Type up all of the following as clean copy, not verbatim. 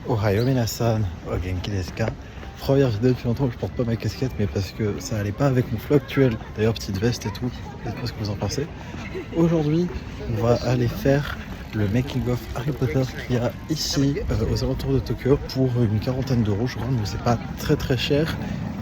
Ohayou minasan, o genki desu ka? Première vidéo depuis longtemps où je porte pas ma casquette, mais parce que ça allait pas avec mon flow actuel. D'ailleurs, petite veste et tout, je sais pas ce que vous en pensez. Aujourd'hui, on va aller faire le making of Harry Potter qu'il y a ici aux alentours de Tokyo pour une quarantaine d'euros, je crois, donc c'est pas très cher.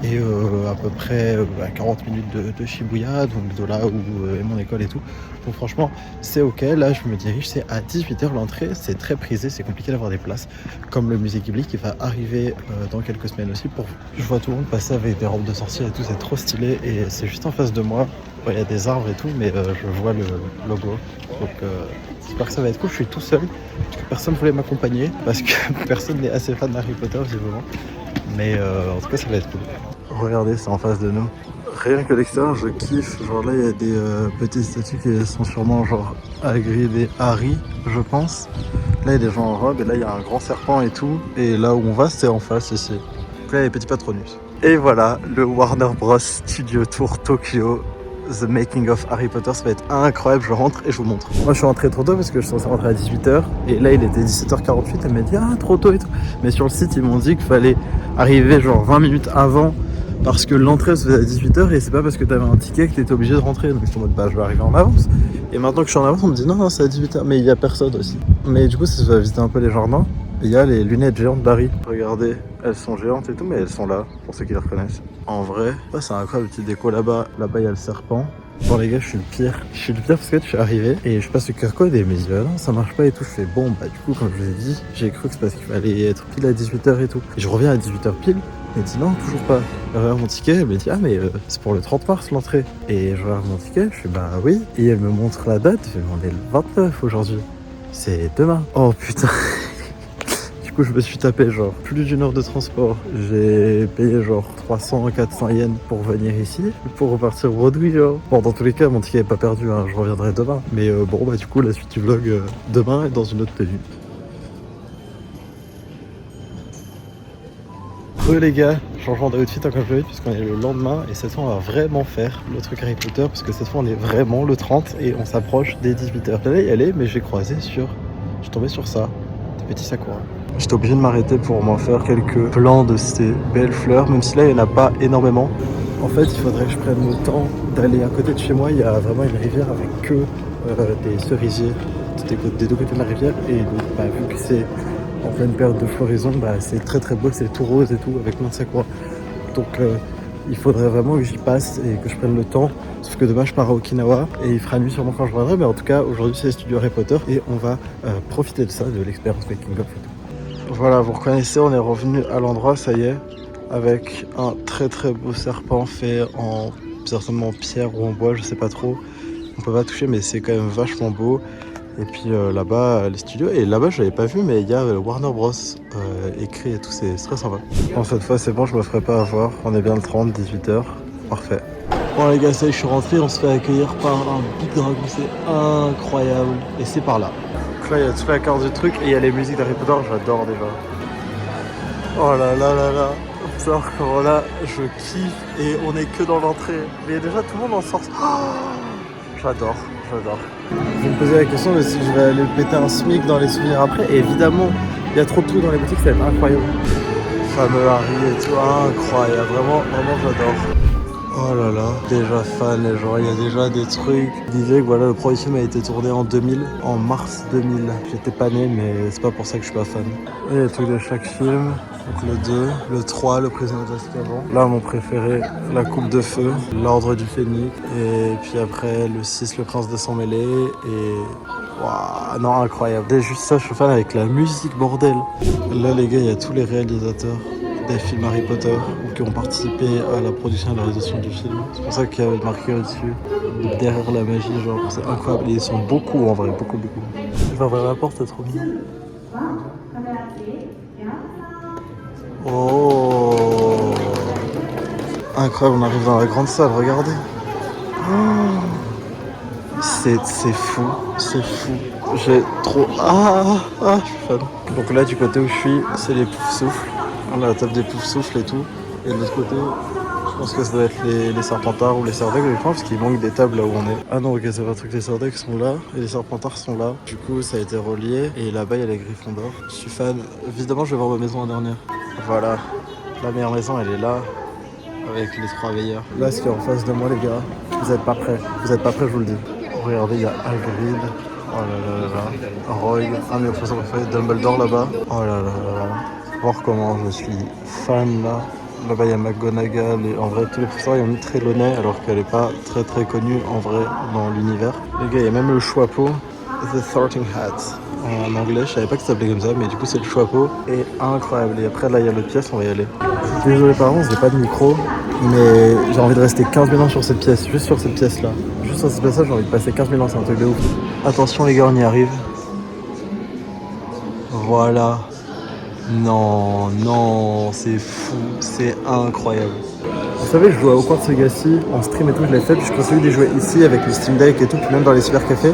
Et à peu près à 40 minutes de Shibuya, donc de là où est mon école et tout. Donc franchement, c'est ok. Là, je me dirige, c'est à 18h l'entrée. C'est très prisé, c'est compliqué d'avoir des places. Comme le musée Ghibli qui va arriver dans quelques semaines aussi. Je vois tout le monde passer avec des robes de sorcière et tout, c'est trop stylé. Et c'est juste en face de moi. Il y a des arbres et tout, mais je vois le logo. Donc j'espère que ça va être cool. Je suis tout seul, parce que personne ne voulait m'accompagner, parce que personne n'est assez fan d'Harry Potter visiblement. Mais en tout cas, ça va être cool. Regardez, c'est en face de nous. Rien que l'extérieur, je kiffe. Genre là, il y a des petites statues qui sont sûrement genre Hagrid des Harry, je pense. Là, il y a des gens en robe et là, il y a un grand serpent et tout. Et là où on va, c'est en face ici. Donc là, il y a les petits Patronus. Et voilà, le Warner Bros Studio Tour Tokyo. The Making of Harry Potter, ça va être incroyable, je rentre et je vous montre. Moi je suis rentré trop tôt parce que je suis censé rentrer à 18h et là il était 17h48, elle m'a dit ah trop tôt et tout. Mais sur le site ils m'ont dit qu'il fallait arriver genre 20 minutes avant parce que l'entrée se faisait à 18h et c'est pas parce que t'avais un ticket que t'étais obligé de rentrer. Donc je suis en mode bah je vais arriver en avance. Et maintenant que je suis en avance on me dit non c'est à 18h mais il y a personne aussi. Mais du coup ça se va visiter un peu les jardins. Il y a les lunettes géantes d'Harry. Regardez, elles sont géantes et tout, mais elles sont là, pour ceux qui les reconnaissent. En vrai, ouais, c'est incroyable, petite déco là-bas. Là-bas, il y a le serpent. Bon les gars, je suis le pire. Je suis le pire parce que je suis arrivé et je passe le QR code et mes yeux, non, ça marche pas et tout. Je fais bon, bah du coup, comme je vous ai dit, j'ai cru que c'est parce qu'il fallait être pile à 18h et tout. Et je reviens à 18h pile. Elle me dit non, toujours pas. Je regarde mon ticket, elle me dit ah mais c'est pour le 30 mars l'entrée. Et je regarde mon ticket, je fais bah oui. Et elle me montre la date, je fais on est le 29 aujourd'hui. C'est demain. Oh putain. Du coup, je me suis tapé genre plus d'une heure de transport. J'ai payé genre 300-400 yens pour venir ici, pour repartir au Broadway genre. Bon, dans tous les cas, mon ticket n'est pas perdu, hein, je reviendrai demain. Mais bon, bah du coup, la suite du vlog demain est dans une autre tenue. Les gars, changement d'outfit encore plus vite puisqu'on est le lendemain et cette fois on va vraiment faire le truc Harry Potter parce que cette fois on est vraiment le 30 et on s'approche des 18h. J'allais y aller mais j'ai croisé sur... Je suis tombé sur ça, des petits sakura. J'étais obligé de m'arrêter pour m'en faire quelques plans de ces belles fleurs, même si là il n'y en a pas énormément. En fait il faudrait que je prenne le temps d'aller à côté de chez moi, il y a vraiment une rivière avec que des cerisiers des deux côtés de la rivière et donc bah, vu que c'est en pleine période de floraison, bah, c'est très beau, c'est tout rose et tout, avec plein de sakura. Donc il faudrait vraiment que j'y passe et que je prenne le temps. Sauf que demain je pars à Okinawa et il fera nuit sûrement quand je reviendrai. Mais en tout cas aujourd'hui c'est le studio Harry Potter et on va profiter de ça, de l'expérience making of et tout. Voilà, vous reconnaissez, on est revenu à l'endroit, ça y est, avec un très beau serpent fait en certainement pierre ou en bois, je sais pas trop. On peut pas toucher mais c'est quand même vachement beau. Et puis là-bas, les studios, et là-bas je l'avais pas vu, mais il y a Warner Bros écrit et tout, c'est très sympa. Bon, cette fois c'est bon, je me ferai pas avoir, on est bien le 30, 18h, parfait. Bon les gars, ça y est, je suis rentré, on se fait accueillir par un big dragon, c'est incroyable, et c'est par là. Donc là il y a toute la carte du truc, et il y a les musiques d'Harry Potter, j'adore déjà. Oh là là là là, putain, comment là, je kiffe, et on est que dans l'entrée, mais déjà tout le monde en sort. Oh, j'adore. Vous me posez la question de si je vais aller péter un SMIC dans les souvenirs après. Et évidemment, il y a trop de trucs dans les boutiques, ça va être incroyable. Fameux Harry et tout, incroyable. Vraiment j'adore. Oh là là, déjà fan les gens, il y a déjà des trucs. Je disais que voilà, le premier film a été tourné en 2000, en mars 2000. J'étais pas né, mais c'est pas pour ça que je suis pas fan. Et il y a des trucs de chaque film. Donc le 2, le 3, le prisonnier d'Azkaban. Là, mon préféré, la coupe de feu, l'ordre du Phénix. Et puis après, le 6, le prince de sang mêlé. Et... waouh, non, incroyable. Dès juste ça, je suis fan avec la musique, bordel. Là, les gars, il y a tous les réalisateurs des films Harry Potter qui ont participé à la production et à la réalisation du film. C'est pour ça qu'il y avait marqué au-dessus, derrière la magie, genre, c'est incroyable. Et ils sont beaucoup en vrai, beaucoup. Je vais ouvrir la porte, c'est trop mignon. Oh, incroyable, on arrive dans la grande salle, regardez. Oh, c'est fou, j'ai trop... je suis fan. Donc là, du côté où je suis, c'est les poufs souffles. On a la table des poufs souffles et tout. Et de l'autre côté, Je pense que ça doit être les Serpentards ou les Sardecs, je pense, parce qu'il manque des tables là où on est. Ah non, ok, c'est pas un truc, les Sardecs sont là et les Serpentards sont là. Du coup, ça a été relié et là-bas, il y a les Gryffondor. Je suis fan. Évidemment, je vais voir ma maison en dernière. Voilà, la meilleure maison, elle est là, avec les 3 veilleurs. Là, ce qui est en face de moi, les gars, vous êtes pas prêts. Vous êtes pas prêts, je vous le dis. Regardez, il y a Hagrid. Oh là là là là. Rogue, un de mes professeurs préférés, Dumbledore là-bas. Oh là là là là. Voir comment je suis fan là. Là-bas il y a McGonagall et en vrai tous les professeurs ils ont mis Trelawney alors qu'elle est pas très très connue en vrai dans l'univers. Les gars il y a même le chapeau, The Sorting Hat en anglais, je savais pas que ça s'appelait comme ça mais du coup c'est le chapeau et incroyable. Et après là il y a l'autre pièce, on va y aller. Désolé par avance, j'ai pas de micro mais j'ai envie de rester 15 000 ans sur cette pièce, juste sur cette pièce là. Juste sur cette pièce là j'ai envie de passer 15 000 ans, c'est un truc de ouf. Attention les gars on y arrive. Voilà. Non, non, c'est fou, c'est incroyable. Vous savez, je joue à Hogwarts Legacy en stream et tout, je l'ai fait, puis je continue d'y jouer ici avec le Steam Deck et tout, puis même dans les cybercafés.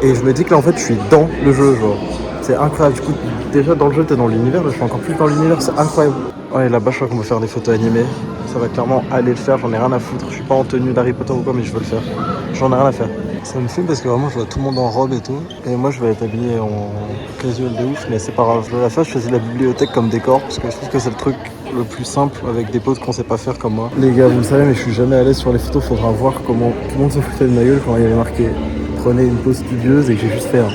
Et je me dis que là en fait je suis dans le jeu, genre. C'est incroyable, du coup déjà dans le jeu t'es dans l'univers, là je suis encore plus dans l'univers, c'est incroyable. Ouais là-bas je crois qu'on va faire des photos animées, ça va clairement aller le faire, j'en ai rien à foutre, je suis pas en tenue d'Harry Potter ou quoi mais je veux le faire. J'en ai rien à faire. Ça me fume parce que vraiment je vois tout le monde en robe et tout. Et moi je vais être habillé en casual de ouf, mais c'est pas grave. Je vais la faire, je choisis la bibliothèque comme décor parce que je trouve que c'est le truc le plus simple avec des potes qu'on sait pas faire comme moi. Les gars, vous le savez, mais je suis jamais à l'aise sur les photos. Faudra voir comment tout le monde se foutait de ma gueule quand il y avait marqué prenez une pose studieuse et que j'ai juste fait un.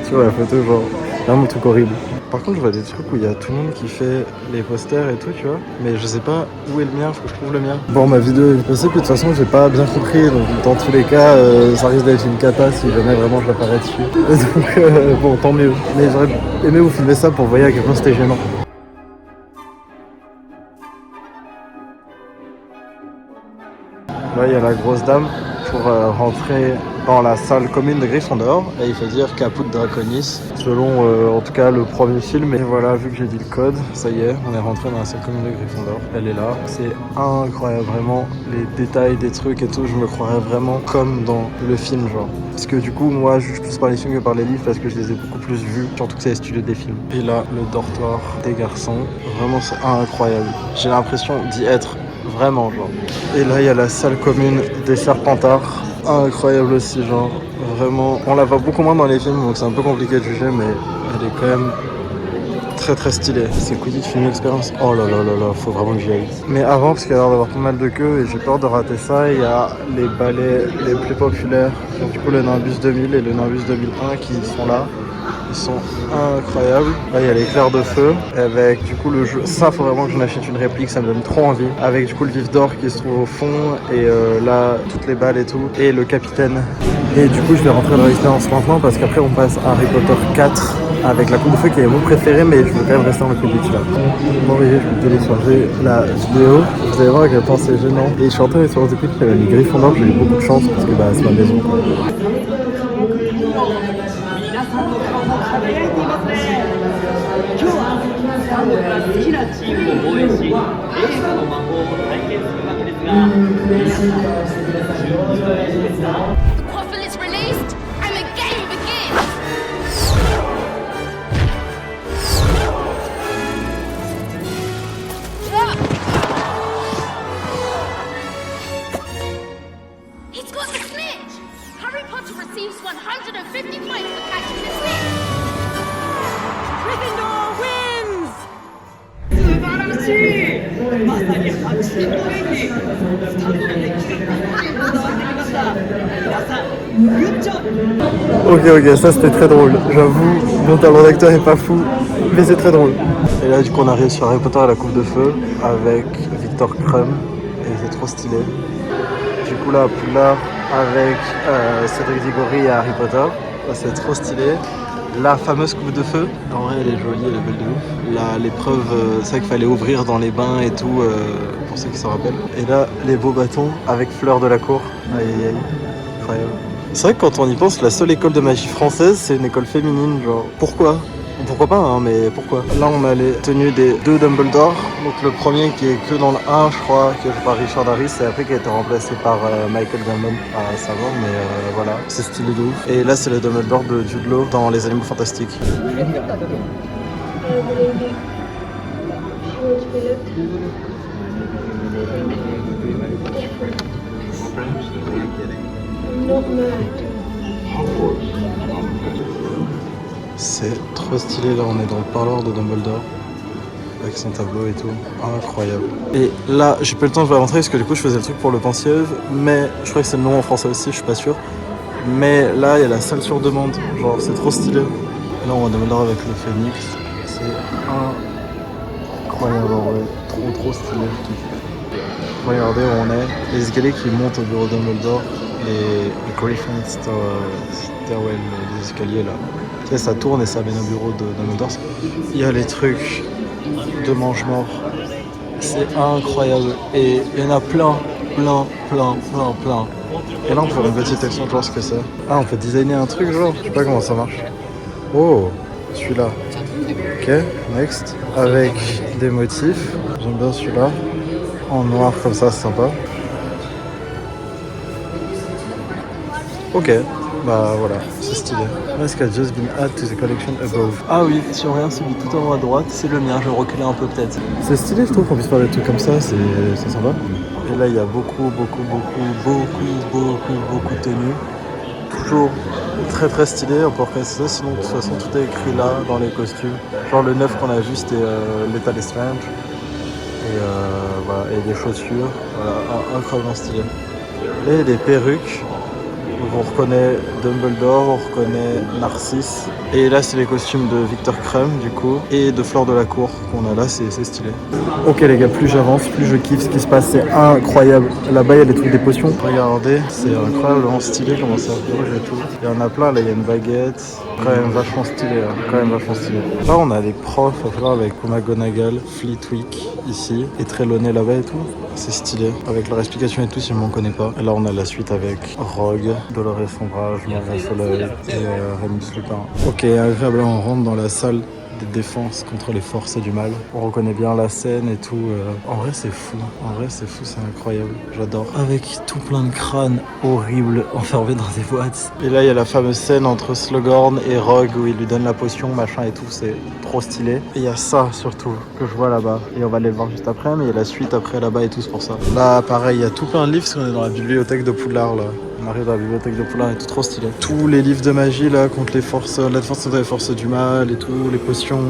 Sur la photo, genre, vraiment un truc horrible. Par contre, je vois des trucs où il y a tout le monde qui fait les posters et tout, tu vois. Mais je sais pas où est le mien, faut que je trouve le mien. Bon, ma vidéo est passée, puis de toute façon, j'ai pas bien compris. Donc, dans tous les cas, ça risque d'être une cata si jamais vraiment je l'apparais dessus. Donc, bon, tant mieux. Mais j'aurais aimé vous filmer ça pour voir à quel point c'était gênant. Là, il y a la grosse dame pour rentrer dans la salle commune de Gryffondor. Et il faut dire Caput Draconis, selon en tout cas le premier film. Et voilà, vu que j'ai dit le code, ça y est, on est rentré dans la salle commune de Gryffondor. Elle est là. C'est incroyable, vraiment, les détails des trucs et tout. Je me croirais vraiment comme dans le film, genre. Parce que du coup, moi, je juge plus par les films que par les livres parce que je les ai beaucoup plus vus, surtout que c'est les studios des films. Et là, le dortoir des garçons. Vraiment, c'est incroyable. J'ai l'impression d'y être. Vraiment, genre. Et là, il y a la salle commune des Serpentards. Incroyable aussi, genre. Vraiment. On la voit beaucoup moins dans les films, donc c'est un peu compliqué de juger, mais elle est quand même très très stylée. C'est Quidditch Film Experience. Oh là là là là, faut vraiment que j'y aille. Mais avant, parce qu'il y a l'air d'avoir pas mal de queues et j'ai peur de rater ça, il y a les ballets les plus populaires. Donc, du coup, le Nimbus 2000 et le Nimbus 2001 qui sont là. Ils sont incroyables. Là, il y a l'éclair de feu avec du coup le jeu. Ça, faut vraiment que j'en achète une réplique, ça me donne trop envie. Avec du coup le vif d'or qui se trouve au fond et là, toutes les balles et tout. Et le capitaine. Et du coup, je vais rentrer dans l'expérience maintenant parce qu'après, on passe à Harry Potter 4 avec la coupe de feu qui est mon préféré, mais je veux quand même rester dans le Quidditch là. Bon, voyez, je vais télécharger la vidéo. Vous allez voir à quel point c'est gênant. Et je suis rentré sur le Quidditch, il y avait mis Gryffondor, j'ai eu beaucoup de chance parce que bah, c'est ma maison. Quaffle is released and the game begins! He's got the snitch! Harry Potter receives 150 points for catching the snitch! Gryffindor wins! 素晴らしいまさに迫真の演技スタンドの熱気がここに伝わってきました皆さんグッジョブ Ok, ça c'était très drôle. J'avoue, mon talent d'acteur est pas fou, mais c'est très drôle. Et là, du coup, on arrive sur Harry Potter à la coupe de feu avec Victor Crumb et c'est trop stylé. Du coup, là, Poudlard avec Cédric Diggory et Harry Potter, c'est trop stylé. La fameuse coupe de feu, en vrai elle est jolie, elle est belle de ouf. L'épreuve, c'est vrai qu'il fallait ouvrir dans les bains et tout, pour ceux qui s'en rappellent. Et là, les beaux bâtons avec fleurs de la cour. Aïe aïe aïe, incroyable. C'est vrai que quand on y pense, la seule école de magie française, c'est une école féminine, genre. Pourquoi ? Pourquoi pas, hein, mais pourquoi ? Là, on a les tenues des 2 Dumbledore. Donc le premier qui est que dans le 1, je crois, qui est joué par Richard Harris, et après qui a été remplacé par Michael Gambon, à savoir, mais voilà, c'est stylé de ouf. Et là, c'est le Dumbledore de Jude Law dans Les Animaux Fantastiques. C'est trop stylé, là on est dans le parloir de Dumbledore avec son tableau et tout, incroyable. Et là j'ai pas le temps de vous la montrer parce que du coup je faisais le truc pour le Pensieve, mais je crois que c'est le nom en français aussi, je suis pas sûr. Mais là il y a la salle sur demande, genre c'est trop stylé. Et là on va Dumbledore avec le Phénix, c'est incroyable en vrai, trop stylé, je kiffe. Regardez où on est, les escaliers qui montent au bureau de Dumbledore, les Griffin Stairwell, les escaliers là. Tu sais, ça tourne et ça mène au bureau de Dumbledore. Il y a les trucs de mange-mort, c'est incroyable. Et il y en a plein. Et là on peut faire une petite action, genre ce que c'est. Ah, on peut designer un truc genre, je sais pas comment ça marche. Oh, celui-là. Ok, next. Avec des motifs, j'aime bien celui-là. En noir comme ça, c'est sympa. Ok, bah voilà, c'est stylé. Mask has just been added to the collection above. Ah oui, si on regarde celui tout en haut à droite, c'est le mien, je vais reculer un peu peut-être. C'est stylé, je trouve qu'on puisse faire des trucs comme ça, c'est sympa. Et là, il y a beaucoup de tenues. Toujours très stylé, on peut reconnaître ça, sinon de toute façon tout est écrit là, dans les costumes. Genre le neuf qu'on a vu, c'était Lethal Strange. Et voilà, et des chaussures, voilà, incroyablement stylé. Là, il y a des perruques. Donc on reconnaît Dumbledore, on reconnaît Narcisse. Et là, c'est les costumes de Victor Crumb, du coup, et de Fleur de la Cour qu'on a là, c'est stylé. Ok les gars, plus j'avance, plus je kiffe ce qui se passe, c'est incroyable. Là-bas, il y a des trucs, des potions. Regardez, c'est incroyablement stylé comment ça bouge et tout. Il y en a plein, là, il y a une baguette. Quand même vachement stylé, là. Là, on a des profs, avec McGonagall, Flitwick, ici, et Trelawney là-bas et tout. C'est stylé, avec leur explication et tout, si on m'en connaît pas. Et là, on a la suite avec Rogue, Dolores Umbridge, Maria Soleil et Remus Lupin. Ok, agréablement, on rentre dans la salle des défenses contre les forces du mal. On reconnaît bien la scène et tout. En vrai, c'est fou, c'est incroyable. J'adore. Avec tout plein de crânes horribles enfermés dans des boîtes. Et là, il y a la fameuse scène entre Slughorn et Rogue où il lui donne la potion, machin et tout. C'est trop stylé. Et il y a ça surtout que je vois là-bas. Et on va aller le voir juste après, mais il y a la suite après là-bas et tout, c'est pour ça. Là, pareil, il y a tout plein de livres parce qu'on est dans la bibliothèque de Poudlard là. On arrive dans la bibliothèque de Poudlard et tout trop stylé. Tous les livres de magie là contre les forces, la défense contre les forces du mal et tout, les potions,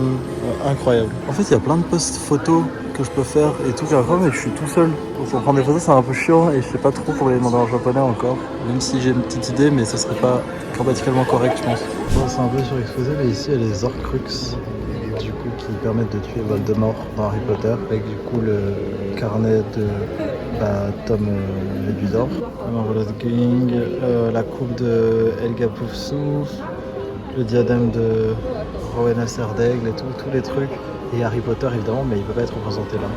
incroyable. En fait, il y a plein de posts photos que je peux faire et tout, mais je suis tout seul. Donc pour prendre des photos, c'est un peu chiant et je sais pas trop pour les demander en japonais encore. Même si j'ai une petite idée, mais ça serait pas grammaticalement correct, je pense. Bon, c'est un peu surexposé, mais ici il y a les Horcruxes, du coup, qui permettent de tuer Voldemort dans Harry Potter, avec du coup le carnet de Tom Médusor. Alors voilà, la coupe de Helga Poufsouffle, le diadème de Rowena Serdaigle et tout, tous les trucs. Et Harry Potter évidemment, mais il peut pas être représenté là.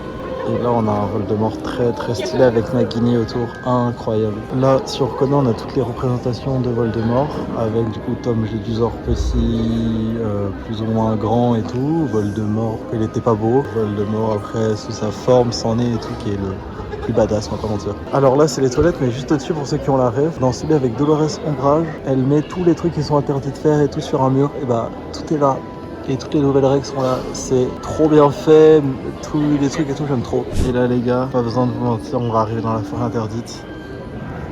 Et là on a un Voldemort très stylé avec Nagini autour, incroyable. Là si on reconnaît, on a toutes les représentations de Voldemort avec du coup Tom Jedusor petit, plus ou moins grand et tout. Voldemort, il était pas beau. Voldemort après sous sa forme, sans nez et tout, qui est le plus badass, on va pas mentir. Alors là c'est les toilettes, mais juste au-dessus pour ceux qui ont la rêve, dans celui avec Dolores Umbridge, elle met tous les trucs qui sont interdits de faire et tout sur un mur, et bah tout est là. Et toutes les nouvelles règles sont là, c'est trop bien fait, tous les trucs et tout, j'aime trop. Et là les gars, pas besoin de vous mentir, on va arriver dans la forêt interdite.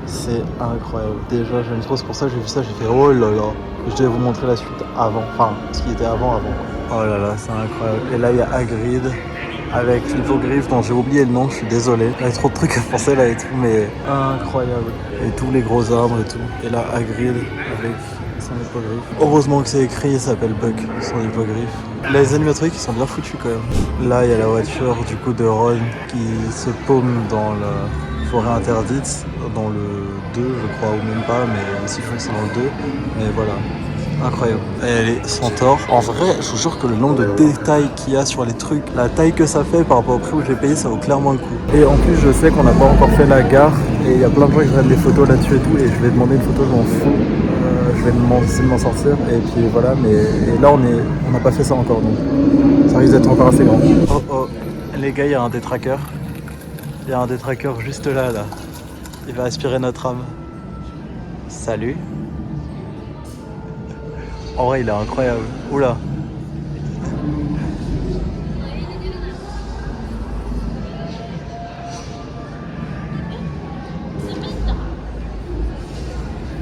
C'est incroyable. Déjà j'aime trop, c'est pour ça que j'ai vu ça, j'ai fait oh là là. Je devais vous montrer la suite avant, enfin ce qui était avant. Oh là là, c'est incroyable. Et là il y a Hagrid avec l'hippogriffe dont j'ai oublié le nom, je suis désolé. Il y a trop de trucs à penser là et tout, mais incroyable. Et tous les gros arbres et tout. Et là Hagrid avec son hippogriffe. Heureusement que c'est écrit, il s'appelle Buck, son hippogriffe. Les animatroniques ils sont bien foutus quand même. Là il y a la voiture du coup de Ron qui se paume dans la forêt interdite, dans le 2 je crois, ou même pas, mais si je crois que c'est dans le 2. Mais voilà, incroyable. Et elle est centaure. En vrai, je vous jure que le nombre de détails qu'il y a sur les trucs, la taille que ça fait par rapport au prix où j'ai payé, ça vaut clairement le coup. Et en plus, je sais qu'on n'a pas encore fait la gare et il y a plein de gens qui prennent des photos là-dessus et tout. Et je vais demander une photo, je m'en fous. Je vais essayer de m'en sortir. Et puis voilà, mais là, on n'a pas fait ça encore, donc ça risque d'être encore assez grand. Oh, les gars, il y a un détraqueur. Il y a un détraqueur juste là. Il va aspirer notre âme. Salut. En vrai, il est incroyable. Oula.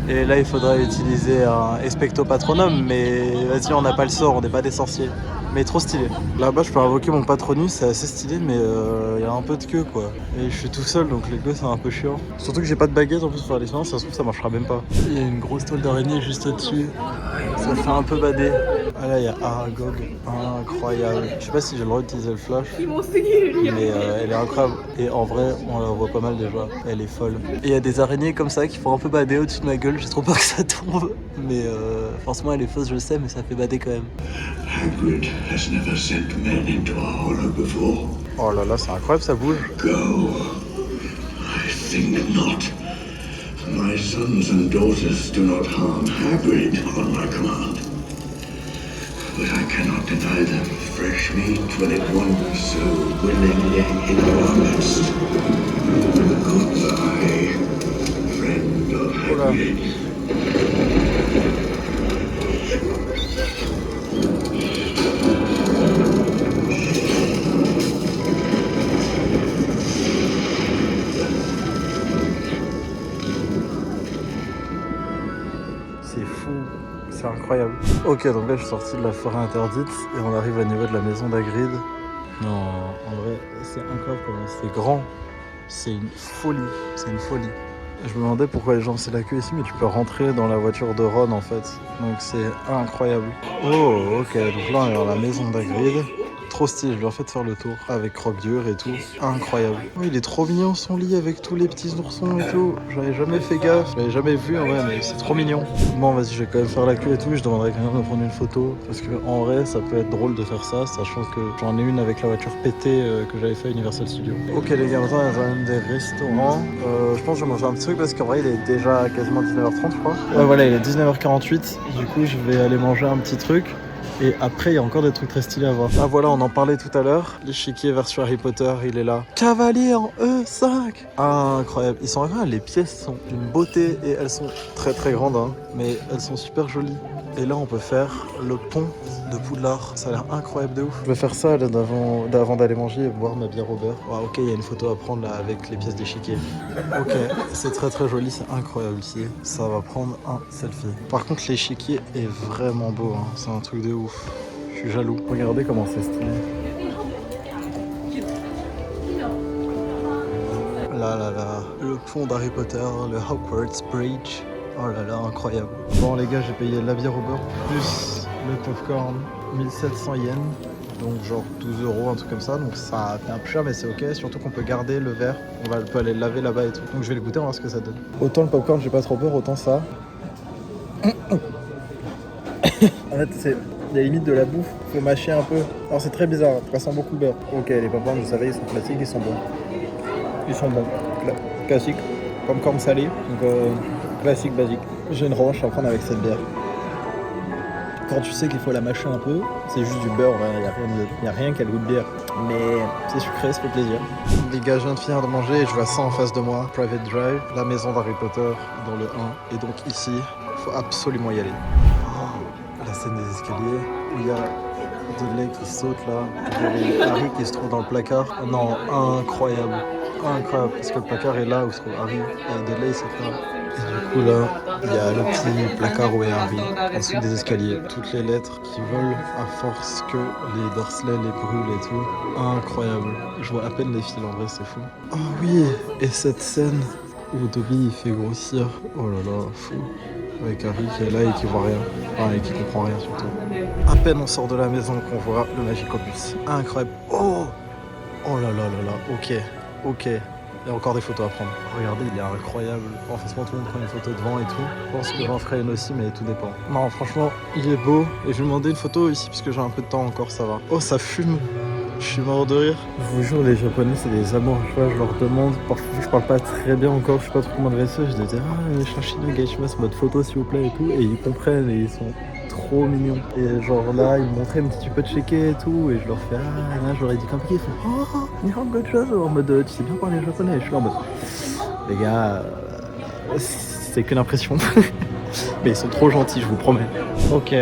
Et là, il faudrait utiliser un Expecto Patronum, mais vas-y, on n'a pas le sort, on n'est pas des sorciers. Mais trop stylé. Là-bas, je peux invoquer mon Patronus, c'est assez stylé, mais il y a un peu de queue, quoi. Et je suis tout seul, donc les queues, c'est un peu chiant. Surtout que j'ai pas de baguette en plus pour faire l'expérience, ça se trouve, ça marchera même pas. Il y a une grosse toile d'araignée juste au-dessus. Ça fait un peu bader. Ah là, il y a Aragog, incroyable. Je sais pas si j'ai le droit d'utiliser le flash, mais elle est incroyable. Et en vrai, on la voit pas mal déjà. Elle est folle. Et il y a des araignées comme ça qui font un peu bader au-dessus de ma gueule. J'ai trop peur que ça tombe. Mais forcément, elle est fausse, je sais, mais ça fait bader quand même. Hagrid has never sent men into a hollow before. Oh là là, c'est incroyable, ça bouge. Go. I think not. My sons and daughters do not harm Hagrid on my command. But I cannot deny them fresh meat when it wanders so willingly into our midst. Goodbye, friend of Hagrid. C'est fou, c'est incroyable. Ok, donc là je suis sorti de la forêt interdite et on arrive au niveau de la maison d'Hagrid. Non, en vrai, c'est incroyable comment c'est grand. C'est une folie, c'est une folie. Je me demandais pourquoi les gens faisaient la queue ici, mais tu peux rentrer dans la voiture de Ron en fait. Donc c'est incroyable. Oh, ok, donc là on est dans la maison d'Hagrid. Trop stylé, je lui ai refait faire le tour avec croque-dur et tout. Incroyable. Oh, il est trop mignon son lit avec tous les petits oursons et tout. J'avais jamais fait gaffe, je l'avais jamais vu en vrai, mais c'est trop mignon. Bon, vas-y, je vais quand même faire la queue et tout. Je demanderai à quelqu'un de me prendre une photo parce que en vrai, ça peut être drôle de faire ça, sachant que j'en ai une avec la voiture pétée que j'avais fait à Universal Studios. Ok, les gars, maintenant, il y a quand même des restaurants. Je pense que je vais manger un petit truc parce qu'en vrai, il est déjà quasiment 19h30, je crois. Ouais, voilà, il est 19h48. Du coup, je vais aller manger un petit truc. Et après, il y a encore des trucs très stylés à voir. Ah voilà, on en parlait tout à l'heure. L'échiquier version Harry Potter, il est là. Cavalier en E5. Ah, incroyable. Ils sont incroyables. Les pièces sont d'une beauté et elles sont très très grandes, hein, mais elles sont super jolies. Et là, on peut faire le pont de Poudlard. Ça a l'air incroyable de ouf. Je vais faire ça là, d'avant d'aller manger et boire ma bière au beurre. Oh, ok, il y a une photo à prendre là avec les pièces d'échiquier. Ok, c'est très très joli, c'est incroyable ici. Ça va prendre un selfie. Par contre, l'échiquier est vraiment beau, hein. C'est un truc de ouf. Je suis jaloux. Regardez comment c'est stylé. Là là là, le pont d'Harry Potter, le Hogwarts Bridge. Oh là là, incroyable. Bon les gars, j'ai payé la bière au beurre plus le popcorn, 1700 yens. Donc genre 12 €, un truc comme ça. Donc ça fait un peu cher mais c'est ok. Surtout qu'on peut garder le verre. On peut aller le laver là-bas et tout. Donc je vais le goûter, on va voir ce que ça donne. Autant le popcorn, j'ai pas trop peur, autant ça. En fait, c'est la limite de la bouffe. Faut mâcher un peu. Alors c'est très bizarre, ça sent beaucoup le beurre. Ok, les popcorns, vous savez, ils sont classiques, ils sont bons. Ils sont bons. Classique. Popcorn salé. Donc classique, basique. J'ai une revanche à prendre avec cette bière. Quand tu sais qu'il faut la mâcher un peu, c'est juste du beurre, il n'y a rien qui a le goût de bière. Mais c'est sucré, ça fait plaisir. Les gars, je viens de finir de manger et je vois ça en face de moi. Private Drive, la maison d'Harry Potter dans le 1. Et donc ici, il faut absolument y aller. Oh, la scène des escaliers où il y a Dudley qui saute là. Il y a Harry qui se trouve dans le placard. Non, incroyable. Incroyable, parce que le placard est là où se trouve Harry. Et Dudley, c'est là. Et du coup là, il y a le petit placard où est Harry, ensuite des escaliers. Toutes les lettres qui volent à force que les Dursley les brûlent et tout. Incroyable. Je vois à peine les fils en vrai, c'est fou. Oh oui, et cette scène où Dobby il fait grossir. Oh là là, fou. Avec Harry qui est là et qui voit rien. Enfin, et qui comprend rien surtout. À peine on sort de la maison qu'on voit le Magicopus. Incroyable. Oh, oh là là là là, ok, ok. Il y a encore des photos à prendre. Regardez, il est incroyable. Bon, franchement, tout le monde prend une photo devant et tout. Je pense que j'en ferai une aussi, mais tout dépend. Non, franchement, il est beau. Et je vais demander une photo ici, parce que j'ai un peu de temps encore, ça va. Oh, ça fume. Je suis mort de rire. Je vous jure, les Japonais, c'est des amours. Je vois, je leur demande. Parfois, je parle pas très bien encore. Je sais pas trop comment adresser. Je dis, Shashino Gaishimasu, mode photo, s'il vous plaît, et tout. Et ils comprennent et ils sont trop mignons. Et genre là, ils me montraient, mais si tu peux checker et tout. Et je leur fais, là, je leur ai dit comme ils font, Nihongo Jozo, en mode, tu sais bien parler japonais. Et je suis là en mode, les gars, c'est qu'une impression. Mais ils sont trop gentils, je vous promets. Ok,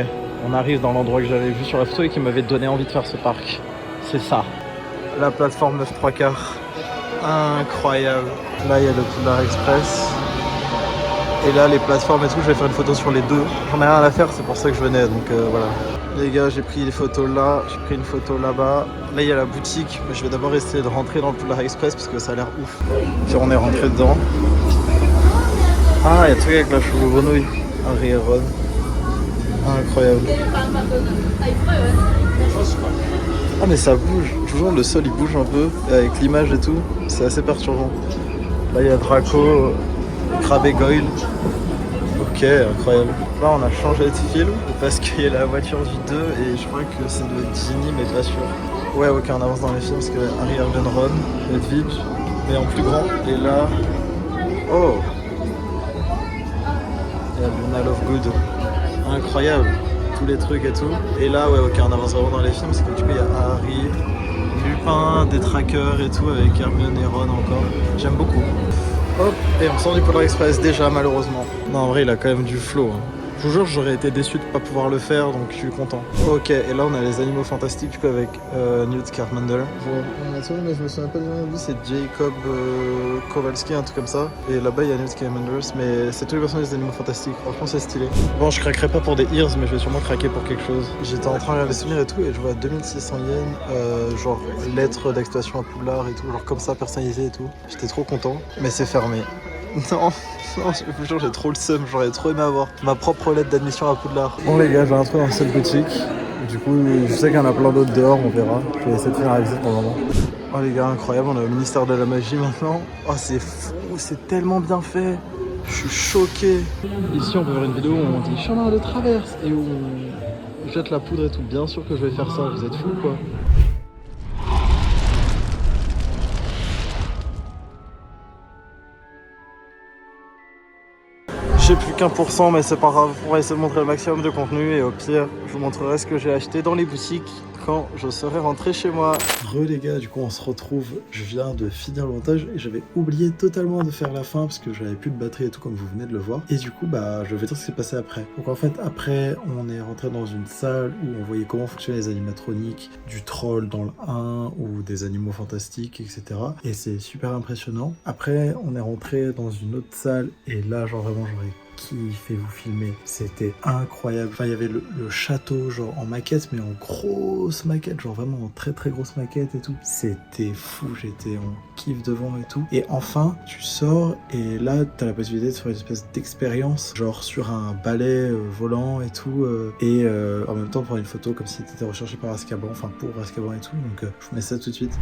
on arrive dans l'endroit que j'avais vu sur la photo et qui m'avait donné envie de faire ce parc. C'est ça. La plateforme 9/3. Incroyable. Là, il y a le Poudlard Express. Et là, les plateformes et tout, je vais faire une photo sur les deux. J'en ai rien à faire, c'est pour ça que je venais, donc voilà. Les gars, j'ai pris des photos là, j'ai pris une photo là-bas. Là, il y a la boutique, mais je vais d'abord essayer de rentrer dans le Polar Express parce que ça a l'air ouf. Puis on est rentré dedans. Ah, il y a un truc avec la chevaux grenouille. Harry et Ron. Incroyable. Ah, mais ça bouge. Toujours le sol il bouge un peu, avec l'image et tout. C'est assez perturbant. Là, il y a Draco, Crabbe et Goyle. Ok, incroyable. Là, on a changé de film parce qu'il y a la voiture du 2 et je crois que ça doit être Ginny, mais pas sûr. Ouais, ok, on avance dans les films parce que Harry, Hermione, Ron, Edwidge, mais en plus grand. Et là, oh, il y a Luna Lovegood. Incroyable, tous les trucs et tout. Et là, ouais, ok, on avance vraiment dans les films parce que du coup, il y a Harry, Lupin, des trackers et tout avec Hermione et Ron encore. J'aime beaucoup. Hop, et on sort du Polar Express déjà malheureusement. Non, en vrai il a quand même du flow. Je vous jure, j'aurais été déçu de pas pouvoir le faire, donc je suis content. Ok, et là on a les animaux fantastiques du coup avec Newt Scamander. On a trouvé, mais je me souviens pas du nom de lui, c'est Jacob Kowalski, un truc comme ça. Et là-bas il y a Newt Scamander, mais c'est tous les personnages des animaux fantastiques. Franchement c'est stylé. Bon, je craquerai pas pour des ears, mais je vais sûrement craquer pour quelque chose. J'étais en train de regarder les souvenirs et tout, et je vois 2600 yens, genre lettres d'activation à Poudlard et tout, genre comme ça personnalisé et tout. J'étais trop content, mais c'est fermé. Non, non, je vous jure, j'ai trop le seum, j'aurais trop aimé avoir ma propre lettre d'admission à Poudlard. Bon les gars, j'ai un truc dans cette boutique. Du coup, je sais qu'il y en a plein d'autres dehors, on verra. Je vais essayer de faire la visite pour le moment. Oh les gars, incroyable, on est au ministère de la magie maintenant. Oh c'est fou, c'est tellement bien fait. Je suis choqué. Ici, on peut voir une vidéo où on dit chemin de traverse et où on jette la poudre et tout. Bien sûr que je vais faire ça, vous êtes fous quoi. J'ai plus qu'1%, mais c'est pas grave. On va essayer de montrer le maximum de contenu et au pire, je vous montrerai ce que j'ai acheté dans les boutiques quand je serai rentré chez moi. Les gars, du coup on se retrouve. Je viens de finir le montage et j'avais oublié totalement de faire la fin parce que j'avais plus de batterie et tout comme vous venez de le voir. Et du coup bah je vais dire ce qui s'est passé après. Donc en fait après on est rentré dans une salle où on voyait comment fonctionnaient les animatroniques, du troll dans le 1 ou des animaux fantastiques, etc. Et c'est super impressionnant. Après on est rentré dans une autre salle et là genre vraiment j'aurais kiffé vous filmer, c'était incroyable. Enfin il y avait le château genre en maquette, mais en grosse maquette, genre vraiment en très très grosse maquette et tout. C'était fou, j'étais en kiff devant et tout. Et enfin tu sors et là t'as la possibilité de faire une espèce d'expérience genre sur un balai volant et tout et en même temps prendre une photo comme si t'étais recherché par Azkaban, enfin pour Azkaban et tout. Donc je vous mets ça tout de suite.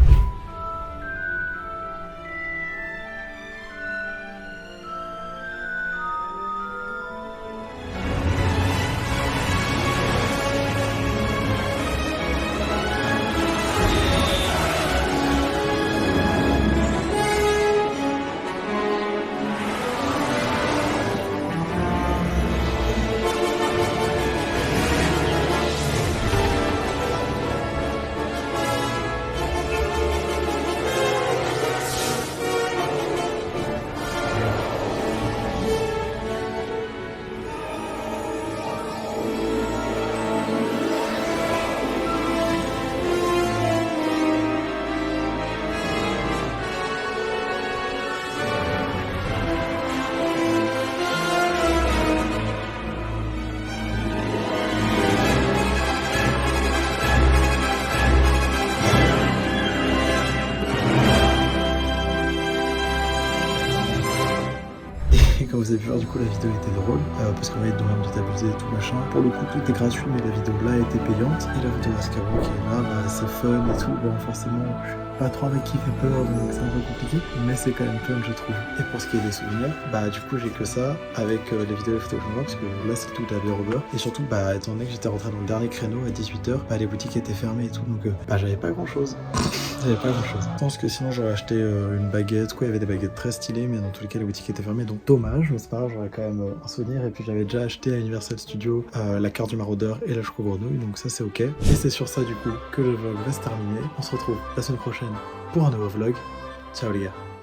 Comme vous avez pu voir, du coup la vidéo était drôle parce qu'on va être dans l'ambit abusé et tout machin. Pour le coup tout est gratuit, mais la vidéo là était payante. Et la vidéo d'Azkaban qui est là, bah, c'est fun et tout. Bon forcément je suis pas trop avec qui fait peur, donc c'est un peu compliqué, mais c'est quand même fun je trouve. Et pour ce qui est des souvenirs, bah du coup j'ai que ça avec les vidéos et les photos que je me vois, parce que là c'est tout à la Robert. Et surtout bah étant donné que j'étais rentré dans le dernier créneau à 18h, bah les boutiques étaient fermées et tout, donc bah j'avais pas grand chose. J'avais pas grand chose. Je pense que sinon j'aurais acheté une baguette, quoi, il y avait des baguettes très stylées, mais dans tous les cas les boutiques étaient fermées, donc dommage, mais c'est pas grave, j'aurais quand même un souvenir. Et puis j'avais déjà acheté à Universal Studios la carte du maraudeur et la choco-grenouille, donc ça c'est ok. Et c'est sur ça du coup que le vlog va se terminer. On se retrouve la semaine prochaine pour un nouveau vlog. Ciao les gars.